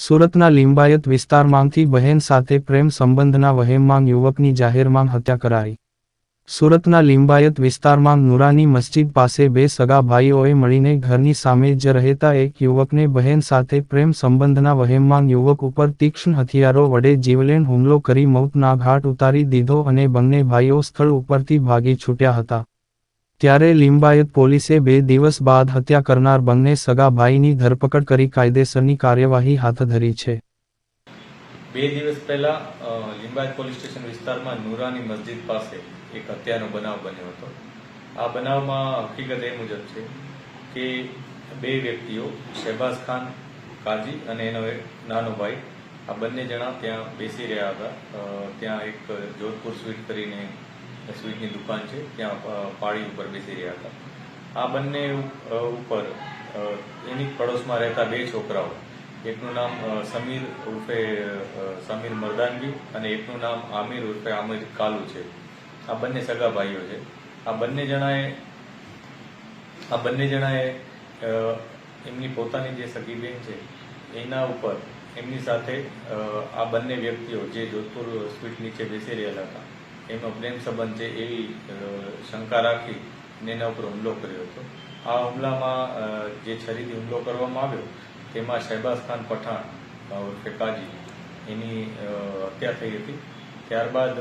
સુરતના લિંબાયત વિસ્તારમાંથી બહેન સાથે પ્રેમ સંબંધના વહેમમાં યુવકની જાહેરમાં હત્યા કરાઈ. સુરતના લિંબાયત વિસ્તારમાં નુરાની મસ્જિદ પાસે બે સગા ભાઈઓએ મળીને ઘરની સામે જ રહેતા એક યુવકને બહેન સાથે પ્રેમ સંબંધના વહેમમાં યુવક ઉપર તીક્ષ્ણ હથિયારો વડે જીવલેણ હુમલો કરી મોતના ઘાટ ઉતારી દીધો અને બંને ભાઈઓ સ્થળ ઉપરથી ભાગી છૂટ્યા હતા. ત્યારે લિંબાયત પોલીસે 2 દિવસ બાદ હત્યા કરનાર બંને સગા ભાઈની ધરપકડ કરી કાયદેસરની કાર્યવાહી હાથ ધરી છે. 2 દિવસ પહેલા લિંબાયત પોલીસ સ્ટેશન વિસ્તારમાં નુરાની મસ્જિદ પાસે એક હત્યાનો બનાવ બન્યો હતો. આ બનાવમાં હકીકત એ મુજબ છે કે 2 વ્યક્તિઓ શહેબાઝ ખાન કાજી અને એનો એક નાનો ભાઈ, આ બંને જણા ત્યાં બેસી રહ્યા હતા. ત્યાં એક જોધપુર સ્વીટ કરીને સ્વીટની દુકાન છે, ત્યાં પાળી ઉપર બેસી રહ્યા હતા. આ બંને ઉપર એની પડોશમાં રહેતા 2 છોકરાઓ, એકનું નામ સમીર ઉર્ફે સમીર મરદાનગી અને એકનું નામ આમિર ઉર્ફે આમિર કાલુ છે. આ બંને સગા ભાઈઓ છે. આ બંને જણાએ એમની પોતાની જે સગી બહેન છે એના ઉપર એમની સાથે આ બંને વ્યક્તિઓ જે જોધપુર સ્વીટ નીચે બેસી રહેલા હતા એમનો પ્રેમ સંબંધ છે એવી શંકા રાખી એના ઉપર હુમલો કર્યો હતો. આ હુમલામાં જે છરીથી હુમલો કરવામાં આવ્યો તેમાં શહેબાઝ ખાન પઠાણ ઉર્ફે કાજી એની હત્યા થઈ હતી. ત્યારબાદ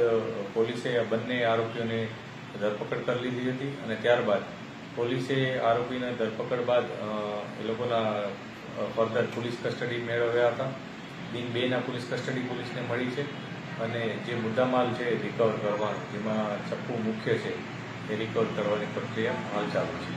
પોલીસે આ બંને આરોપીઓને ધરપકડ કરી લીધી હતી અને ત્યારબાદ પોલીસે આરોપીને ધરપકડ બાદ એ લોકોના ફર્ધર પોલીસ કસ્ટડી મેળવ્યા હતા. દિન 2ના પોલીસ કસ્ટડી પોલીસને મળી છે અને જે મુદ્દામાલ છે રિકવર કરવાનો, જેમાં ચપ્પુ મુખ્ય છે, એ રિકવર કરવાની પ્રક્રિયા હાલ ચાલુ છે.